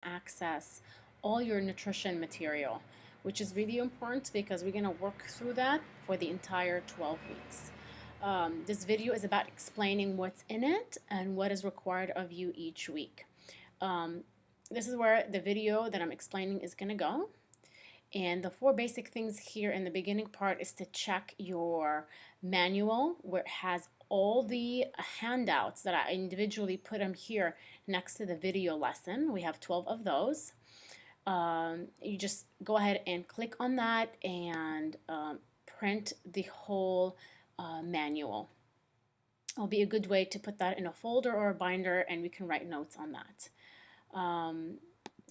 access all your nutrition material, which is really important because we're going to work through that for the entire 12 weeks. This video is about explaining what's in it and what is required of you each week. Um, this is where the video that I'm explaining is going to go. And the four basic things here in the beginning part is to check your manual where it has all the handouts that I individually put them here next to the video lesson. We have 12 of those. You just go ahead and click on that and print the whole manual. It'll be a good way to put that in a folder or a binder and we can write notes on that.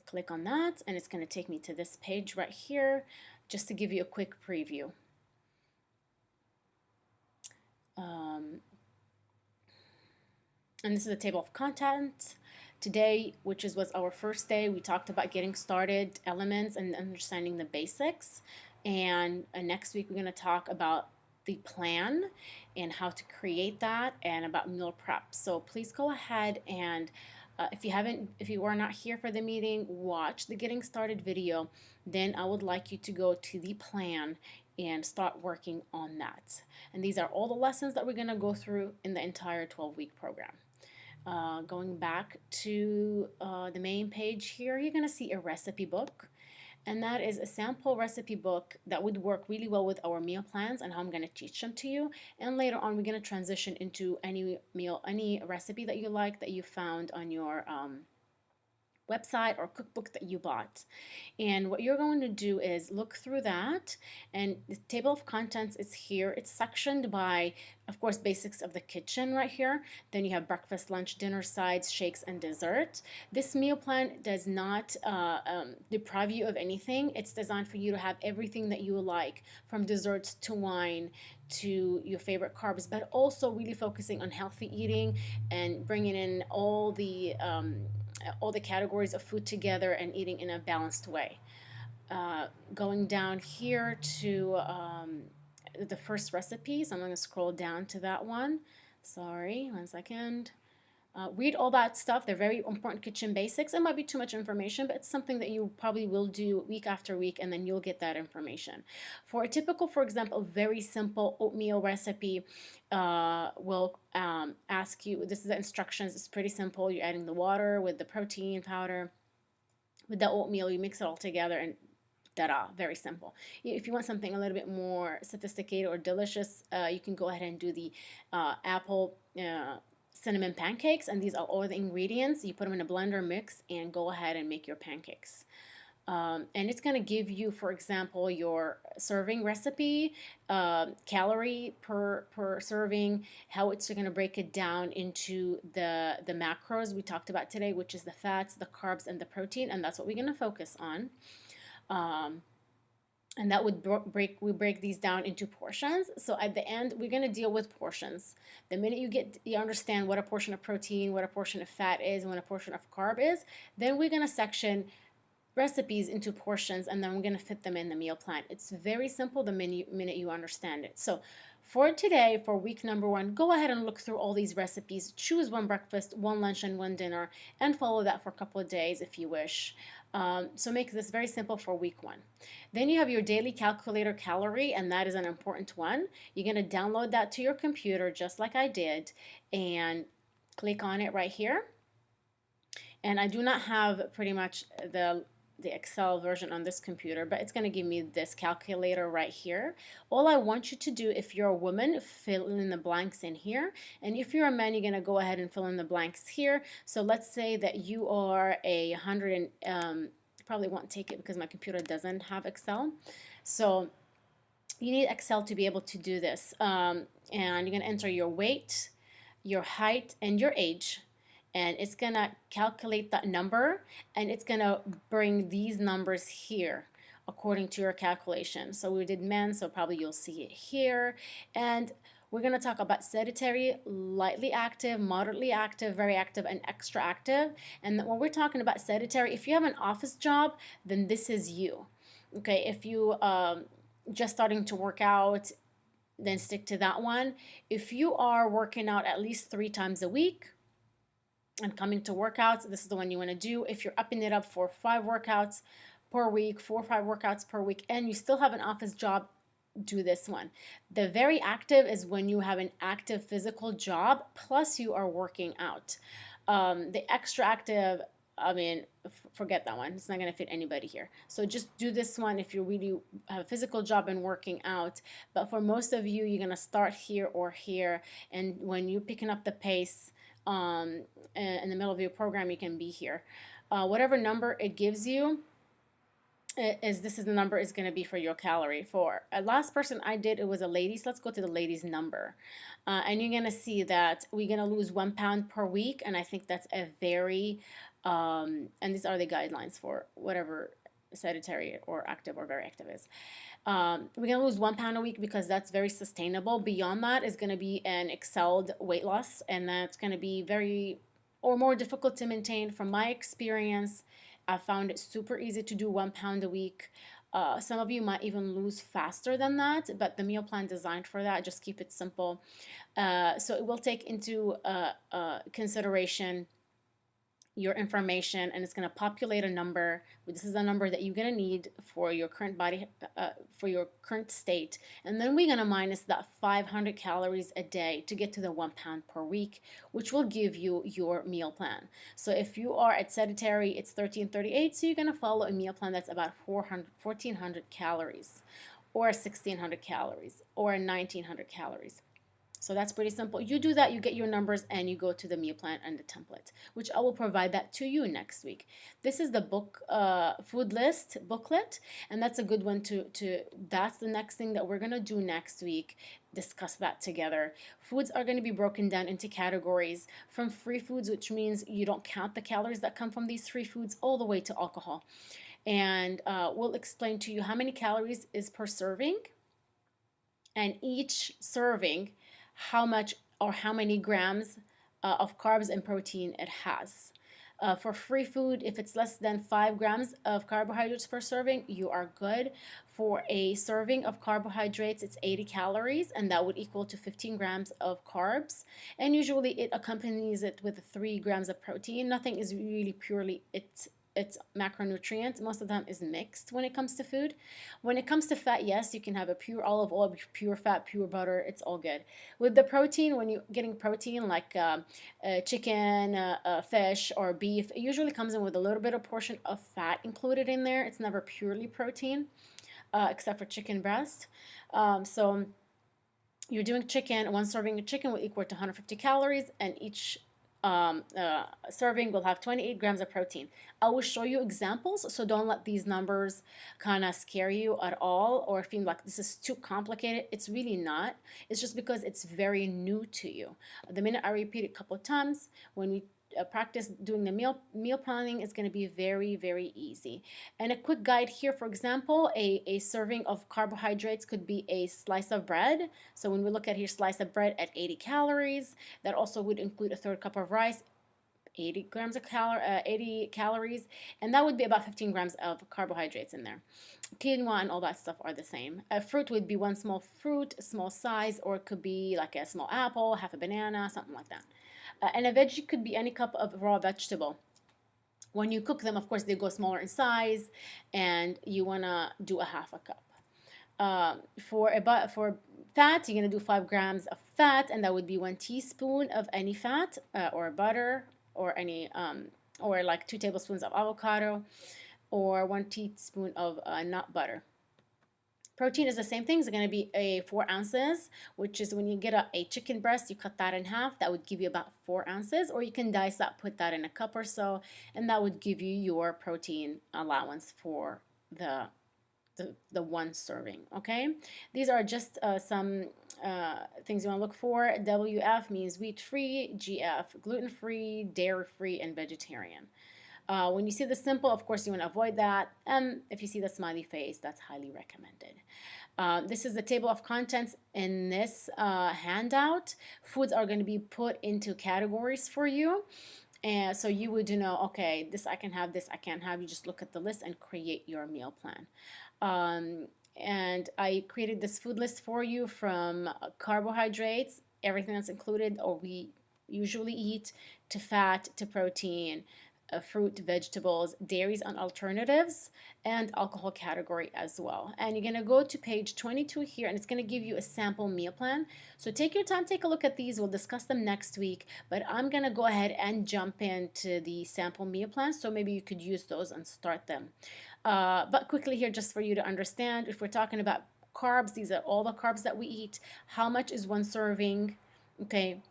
Click on that and it's going to take me to this page right here just to give you a quick preview. And this is a table of contents. Today, which was our first day, we talked about getting started, elements, and understanding the basics. And Next week, we're going to talk about the plan and how to create that and about meal prep. So please go ahead and if you are not here for the meeting, watch the getting started video. Then I would like you to go to the plan and start working on that. And these are all the lessons that we're going to go through in the entire 12-week program. Going back to the main page here, you're going to see a recipe book. And that is a sample recipe book that would work really well with our meal plans and how I'm going to teach them to you. And later on, we're going to transition into any meal, any recipe that you like that you found on your website or cookbook that you bought. And what you're going to do is look through that, and the table of contents is here. It's sectioned by, of course, basics of the kitchen right here. Then you have breakfast, lunch, dinner, sides, shakes, and dessert. This meal plan does not deprive you of anything. It's designed for you to have everything that you like, from desserts to wine to your favorite carbs, but also really focusing on healthy eating and bringing in all the categories of food together and eating in a balanced way. Going down here to the first recipe, so I'm going to scroll down to that one. Sorry, 1 second. Read all that stuff. They're very important kitchen basics. It might be too much information, but it's something that you probably will do week after week, and then you'll get that information. For a typical, for example, very simple oatmeal recipe, will ask you, this is the instructions. It's pretty simple. You're adding the water with the protein powder, with the oatmeal. You mix it all together and ta-da, very simple. If you want something a little bit more sophisticated or delicious, you can go ahead and do the apple cinnamon pancakes, and these are all the ingredients. You put them in a blender, mix, and go ahead and make your pancakes. And it's going to give you, for example, your serving recipe, calorie per serving, how it's going to break it down into the macros we talked about today, which is the fats, the carbs, and the protein, and that's what we're going to focus on. And that would we break these down into portions. So at the end, we're going to deal with portions. The minute you understand what a portion of protein, what a portion of fat is, and what a portion of carb is, then we're going to section recipes into portions, and then we're going to fit them in the meal plan. It's very simple the minute you understand it. So for today, for week number 1, go ahead and look through all these recipes. Choose one breakfast, one lunch, and one dinner, and follow that for a couple of days if you wish. So make this very simple for week 1. Then you have your daily calculator calorie, and that is an important one. You're going to download that to your computer just like I did, and click on it right here. And I do not have pretty much the Excel version on this computer, but it's going to give me this calculator right here. All I want you to do, if you're a woman, fill in the blanks in here. And if you're a man, you're going to go ahead and fill in the blanks here. So let's say that you are a 100 and probably won't take it because my computer doesn't have Excel. So you need Excel to be able to do this. And you're going to enter your weight, your height, and your age. And it's going to calculate that number, and it's going to bring these numbers here according to your calculation. So we did men, so probably you'll see it here. And we're going to talk about sedentary, lightly active, moderately active, very active, and extra active. And when we're talking about sedentary, if you have an office job, then this is you. Okay, if you just starting to work out, then stick to that one. If you are working out at least 3 times a week, and coming to workouts, this is the one you want to do. If you're upping it up for 5 workouts per week, 4 or 5 workouts per week, and you still have an office job, do this one. The very active is when you have an active physical job plus you are working out. The extra active, I mean, forget that one. It's not going to fit anybody here. So just do this one if you really have a physical job and working out. But for most of you, you're going to start here or here. And when you're picking up the pace in the middle of your program, you can be here. Whatever number it gives you, this is the number is going to be for your calorie. For a last person I did, it was a lady. So let's go to the lady's number. And you're going to see that we're going to lose 1 pound per week. And I think that's a very, and these are the guidelines for whatever sedentary or active or very active is. We're going to lose 1 pound a week because that's very sustainable. Beyond that is going to be an excelled weight loss. And that's going to be very or more difficult to maintain. From my experience, I found it super easy to do 1 pound a week. Some of you might even lose faster than that, but the meal plan designed for that. Just keep it simple. So it will take into consideration your information, and it's going to populate a number. This is a number that you're going to need for your current body, for your current state. And then we're going to minus that 500 calories a day to get to the 1 pound per week, which will give you your meal plan. So if you are at sedentary, it's 1338. So you're going to follow a meal plan that's about 1,400 calories, or 1,600 calories, or 1,900 calories. So that's pretty simple. You do that, you get your numbers, and you go to the meal plan and the template, which I will provide that to you next week. This is the book food list booklet, and that's a good one that's the next thing that we're going to do next week, discuss that together. Foods are going to be broken down into categories from free foods, which means you don't count the calories that come from these free foods, all the way to alcohol. And we'll explain to you how many calories is per serving, and each serving how much or how many grams of carbs and protein it has. For free food, if it's less than 5 grams of carbohydrates per serving, you are good. For a serving of carbohydrates, it's 80 calories, and that would equal to 15 grams of carbs. And usually it accompanies it with 3 grams of protein. Nothing is really purely, it's macronutrients. Most of them is mixed when it comes to food. When it comes to fat, yes, you can have a pure olive oil, pure fat, pure butter. It's all good. With the protein, when you're getting protein like chicken, fish, or beef, it usually comes in with a little bit of portion of fat included in there. It's never purely protein, except for chicken breast. So you're doing chicken. One serving of chicken will equal to 150 calories, and each serving will have 28 grams of protein. I will show you examples, so don't let these numbers kind of scare you at all or feel like this is too complicated. It's really not. It's just because it's very new to you. The minute I repeat it a couple of times, when we practice doing the meal planning, is going to be very, very easy. And a quick guide here, for example, a serving of carbohydrates could be a slice of bread. So when we look at here, slice of bread at 80 calories, that also would include a third cup of rice, 80 grams of 80 calories, and that would be about 15 grams of carbohydrates in there. Quinoa and all that stuff are the same. A fruit would be one small fruit, small size, or it could be like a small apple, half a banana, something like that. And a veggie could be any cup of raw vegetable. When you cook them, of course, they go smaller in size, and you want to do a half a cup. For fat, you're going to do 5 grams of fat, and that would be 1 teaspoon of any fat or butter, or any or like 2 tablespoons of avocado, or 1 teaspoon of nut butter. Protein is the same thing. It's going to be 4 ounces, which is when you get a chicken breast, you cut that in half. That would give you about 4 ounces, or you can dice that, put that in a cup or so, and that would give you your protein allowance for the one serving. Okay, these are just some things you want to look for. WF means wheat-free, GF gluten-free, dairy-free, and vegetarian. When you see the simple, of course, you want to avoid that. And if you see the smiley face, that's highly recommended. This is the table of contents in this handout. Foods are going to be put into categories for you. And so you would know, okay, this I can have, this I can't have. You just look at the list and create your meal plan. And I created this food list for you from carbohydrates, everything that's included, or we usually eat, to fat, to protein, fruit, vegetables, dairies and alternatives, and alcohol category as well. And you're gonna go to page 22 here, and it's gonna give you a sample meal plan. So take your time, take a look at these. We'll discuss them next week, but I'm gonna go ahead and jump into the sample meal plan, so maybe you could use those and start them. But quickly here, just for you to understand, if we're talking about carbs, these are all the carbs that we eat. How much is one serving? Okay,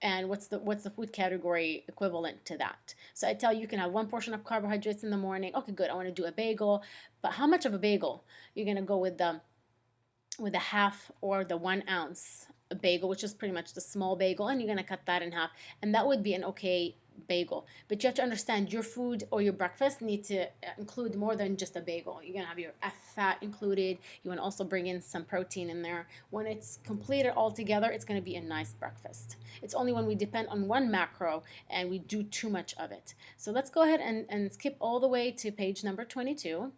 and what's the food category equivalent to that? So I tell you, you can have one portion of carbohydrates in the morning. Okay, good. I want to do a bagel, but how much of a bagel? You're gonna go with the half or the 1 ounce bagel, which is pretty much the small bagel, and you're gonna cut that in half, and that would be an okay bagel. But you have to understand your food or your breakfast need to include more than just a bagel. You're gonna have your fat included. You want to also bring in some protein in there. When it's completed all together, it's gonna be a nice breakfast. It's only when we depend on one macro and we do too much of it. So let's go ahead and skip all the way to page number 22.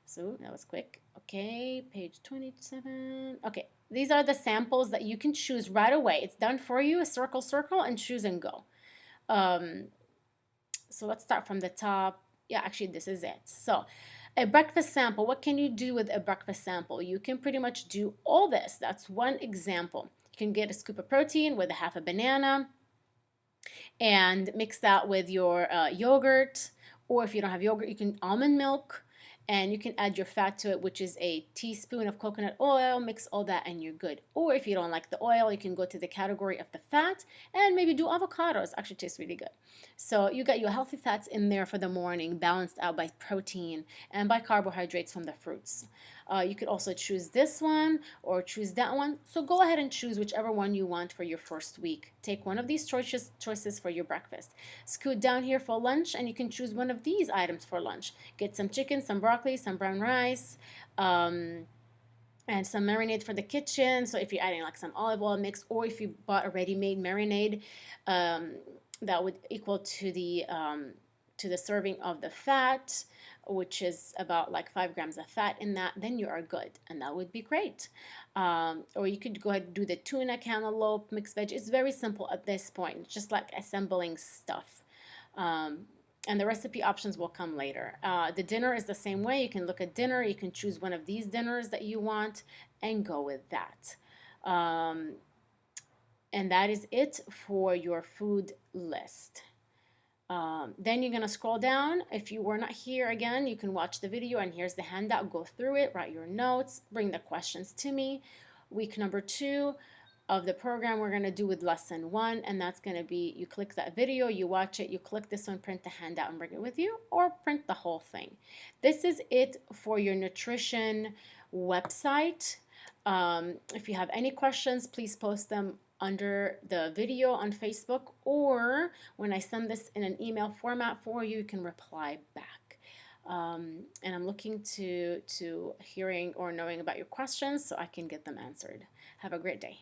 So that was quick. Okay, page 27. Okay, these are the samples that you can choose right away. It's done for you. A circle, circle, and choose and go. So let's start from the top. Yeah, actually, this is it. So a breakfast sample. What can you do with a breakfast sample? You can pretty much do all this. That's one example. You can get a scoop of protein with a half a banana and mix that with your yogurt. Or if you don't have yogurt, you can almond milk, and you can add your fat to it, which is a teaspoon of coconut oil. Mix all that and you're good. Or if you don't like the oil, you can go to the category of the fat and maybe do avocados. Actually tastes really good. So you got your healthy fats in there for the morning, balanced out by protein and by carbohydrates from the fruits. You could also choose this one or choose that one. So go ahead and choose whichever one you want for your first week. Take one of these choices for your breakfast. Scoot down here for lunch, and you can choose one of these items for lunch. Get some chicken, some broccoli, some brown rice, and some marinade for the kitchen. So if you're adding like some olive oil mix, or if you bought a ready-made marinade, that would equal to the serving of the fat, which is about like 5 grams of fat in that, then you are good, and that would be great. Or you could go ahead and do the tuna, cantaloupe, mixed veg. It's very simple at this point. It's just like assembling stuff. And the recipe options will come later. The dinner is the same way. You can look at dinner. You can choose one of these dinners that you want and go with that. And that is it for your food list. Then you're going to scroll down. If you were not here again, you can watch the video, and here's the handout. Go through it, write your notes, bring the questions to me. Week number 2 of the program we're going to do with lesson 1, and that's going to be you click that video, you watch it, you click this one, print the handout and bring it with you, or print the whole thing. This is it for your nutrition website. If you have any questions, please post them under the video on Facebook, or when I send this in an email format for you, you can reply back. And I'm looking to hearing or knowing about your questions so I can get them answered. Have a great day.